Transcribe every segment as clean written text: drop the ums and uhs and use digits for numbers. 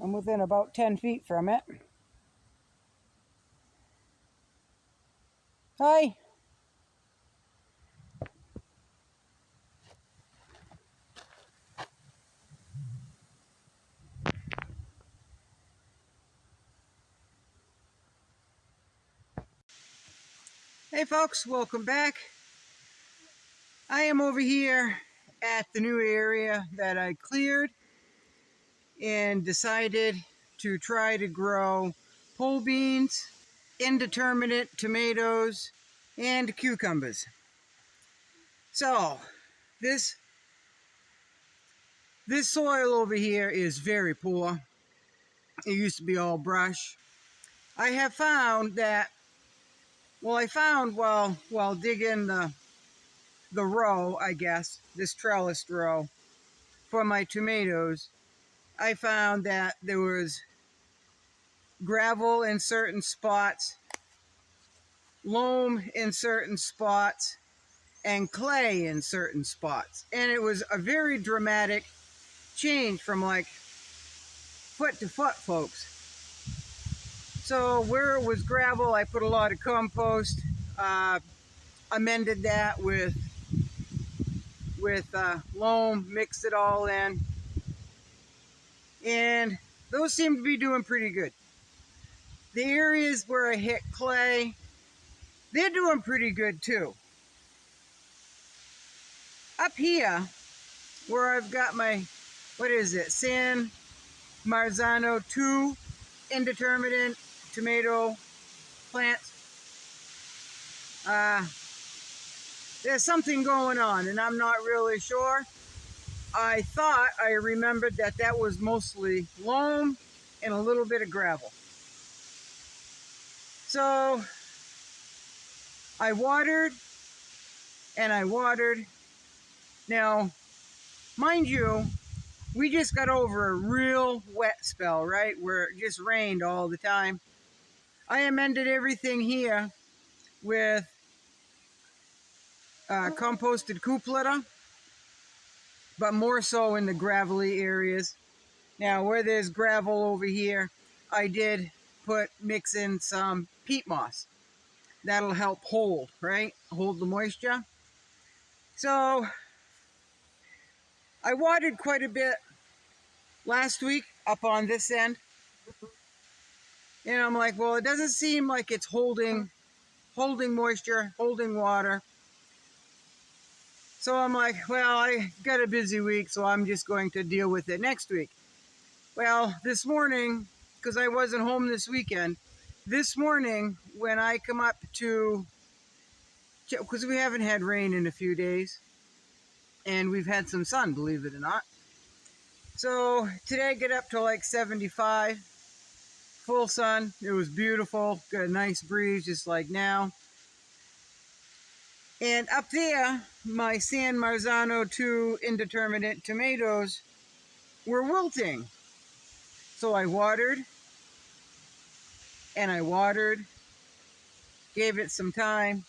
I'm within about 10 feet from it. Hi. Hey folks, welcome back. I am over here at the new area that I cleared and decided to try to grow pole beans, indeterminate tomatoes, and cucumbers. So this soil over here is very poor. It used to be all brush. I have found that, well, I found while digging the row, I guess, this trellised row for my tomatoes, I found that there was gravel in certain spots, loam in certain spots, and clay in certain spots. And it was a very dramatic change from like foot to foot, folks. So where it was gravel, I put a lot of compost, amended that with loam, mixed it all in, and those seem to be doing pretty good. The areas where I hit clay, they're doing pretty good too. Up here, where I've got my, what is it, San Marzano 2 indeterminate tomato plants, there's something going on and I'm not really sure. I thought I remembered that was mostly loam and a little bit of gravel. So I watered and I watered. Now, mind you, we just got over a real wet spell, right? Where it just rained all the time. I amended everything here with composted coop litter, but more so in the gravelly areas. Now, where there's gravel over here, I did mix in some peat moss. That'll help hold the moisture. So I watered quite a bit last week up on this end. And I'm like, well, it doesn't seem like it's holding moisture, holding water. So I'm like, well, I got a busy week, so I'm just going to deal with it next week. Well, this morning, because I wasn't home this weekend, this morning when I come up to, because we haven't had rain in a few days, and we've had some sun, believe it or not. So today I get up to like 75, full sun. It was beautiful, got a nice breeze just like now. And up there, my San Marzano 2 indeterminate tomatoes were wilting. So I watered, and I watered, gave it some time,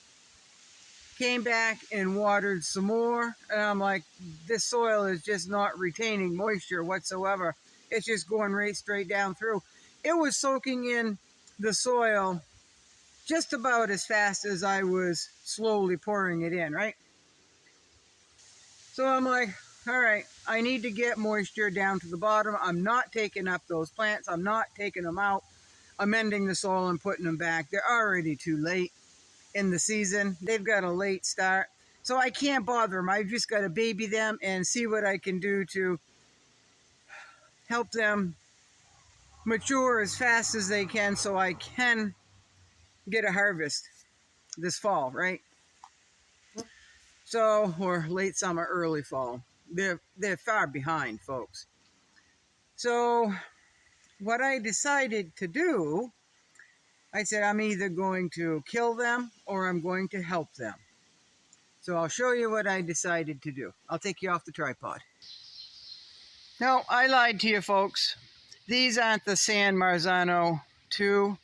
came back and watered some more, and I'm like, this soil is just not retaining moisture whatsoever. It's just going right straight down through. It was soaking in the soil just about as fast as I was slowly pouring it in, right? So I'm like, all right, I need to get moisture down to the bottom. I'm not taking up those plants. I'm not taking them out, amending the soil and putting them back. They're already too late in the season. They've got a late start. So I can't bother them. I've just got to baby them and see what I can do to help them mature as fast as they can so I can get a harvest this fall, right? So, or late summer, early fall. They're far behind, folks. So what I decided to do, I said I'm either going to kill them or I'm going to help them. So I'll show you what I decided to do. I'll take you off the tripod. No, I lied to you, folks. These aren't the San Marzano 2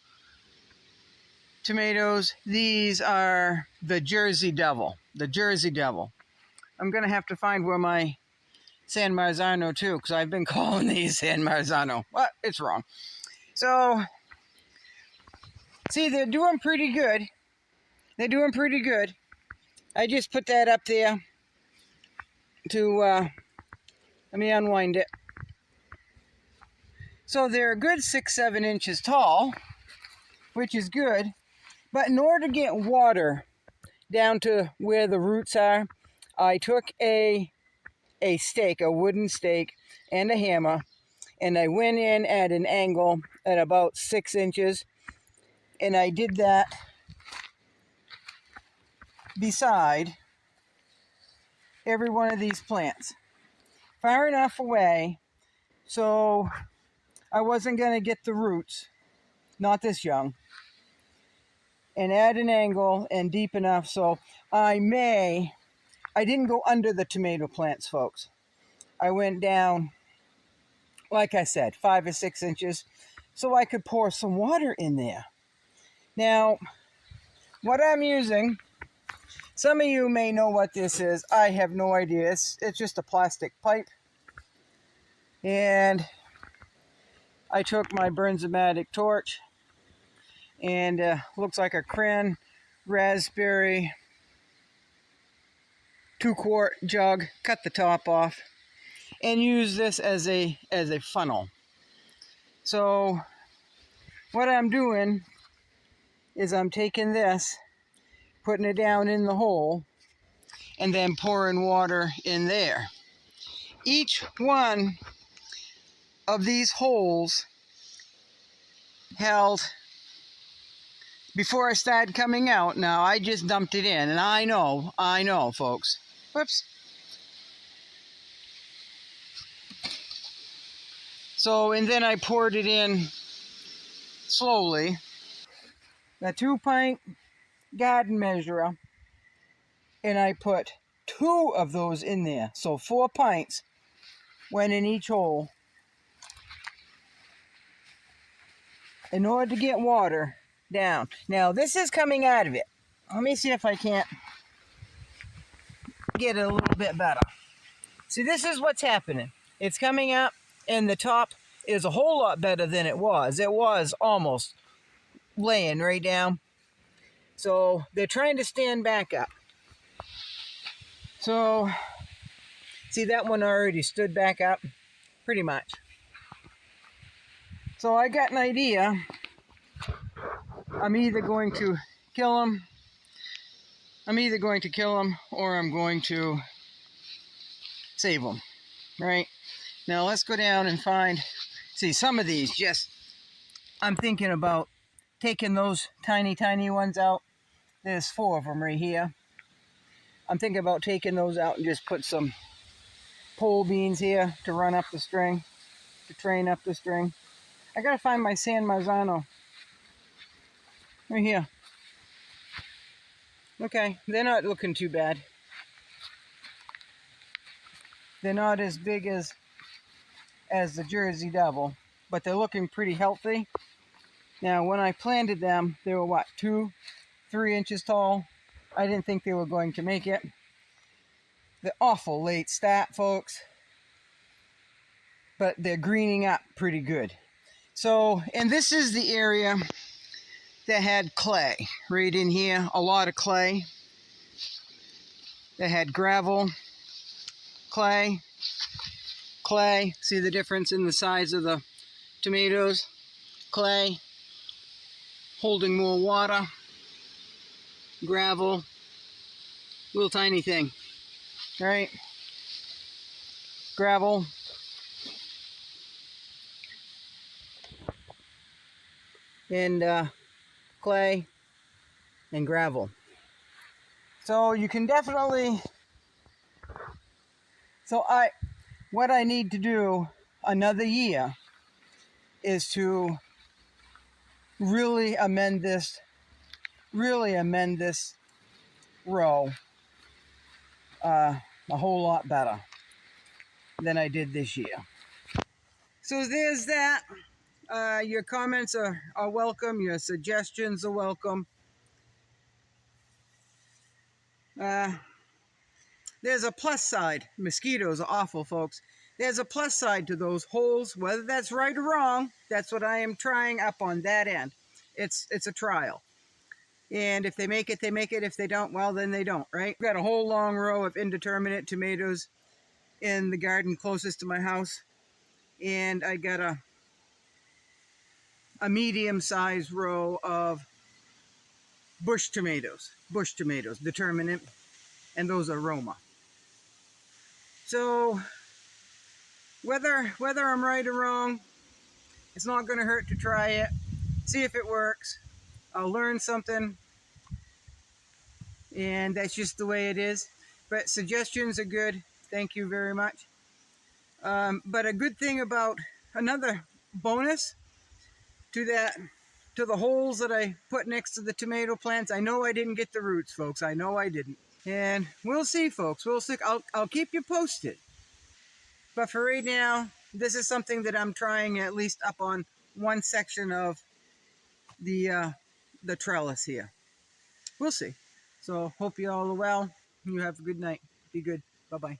tomatoes. These are the Jersey Devil. The Jersey Devil. I'm going to have to find where my San Marzano too, because I've been calling these San Marzano. Well, it's wrong. So, see, they're doing pretty good. They're doing pretty good. I just put that up there to, let me unwind it. So they're a good 6-7 inches tall, which is good. But in order to get water down to where the roots are, I took a stake, a wooden stake, and a hammer, and I went in at an angle at about 6 inches, and I did that beside every one of these plants, far enough away so I wasn't going to get the roots, not this young, and at an angle and deep enough so I didn't go under the tomato plants, folks. I went down, like I said, 5 or 6 inches so I could pour some water in there. Now, what I'm using, some of you may know what this is. I have no idea. It's just a plastic pipe. And I took my Bernzomatic torch and looks like a cran raspberry 2-quart jug, cut the top off, and use this as a funnel. So what I'm doing is I'm taking this, putting it down in the hole, and then pouring water in there. Each one of these holes held, before I started coming out, now I just dumped it in, and I know, folks. Whoops. So, and then I poured it in slowly. The 2-pint garden measurer, and I put 2 of those in there. So 4 pints went in each hole in order to get water down. Now this is coming out of it. Let me see if I can't get it a little bit better. See, this is what's happening. It's coming up, and the top is a whole lot better than it was. It was almost laying right down. So they're trying to stand back up. So, see, that one already stood back up, pretty much. So I got an idea. I'm either going to kill them, or I'm going to save them, right? Now let's go down and find, see, some of these just, I'm thinking about taking those tiny ones out. There's 4 of them right here. I'm thinking about taking those out and just put some pole beans here to run up the string, to train up the string. I gotta find my San Marzano. Right here. Okay, they're not looking too bad. They're not as big as the Jersey Devil, but they're looking pretty healthy. Now, when I planted them, they were what, 2-3 inches tall. I didn't think they were going to make it. They're awful late start, folks, but they're greening up pretty good. So, and this is the area that had clay right in here, a lot of clay. That had gravel, clay. See the difference in the size of the tomatoes? Clay, holding more water, gravel, little tiny thing, right? Gravel. And clay and gravel. So you can definitely, what I need to do another year is to really amend this row a whole lot better than I did this year. So there's that. Your comments are welcome. Your suggestions are welcome. there's a plus side. Mosquitoes are awful, folks. There's a plus side to those holes. Whether that's right or wrong, that's what I am trying up on that end. It's a trial. And if they make it, they make it. If they don't, well, then they don't, right? I've got a whole long row of indeterminate tomatoes in the garden closest to my house. And I got a medium-sized row of bush tomatoes, determinate, and those are Roma. So whether I'm right or wrong, it's not going to hurt to try it, see if it works. I'll learn something, and that's just the way it is. But suggestions are good. Thank you very much. But a good thing about, another bonus to the holes that I put next to the tomato plants, I know I didn't get the roots, folks. I know I didn't. And we'll see, folks. We'll see. I'll keep you posted. But for right now, this is something that I'm trying at least up on one section of the trellis here. We'll see. So hope you all are well. You have a good night. Be good. Bye-bye.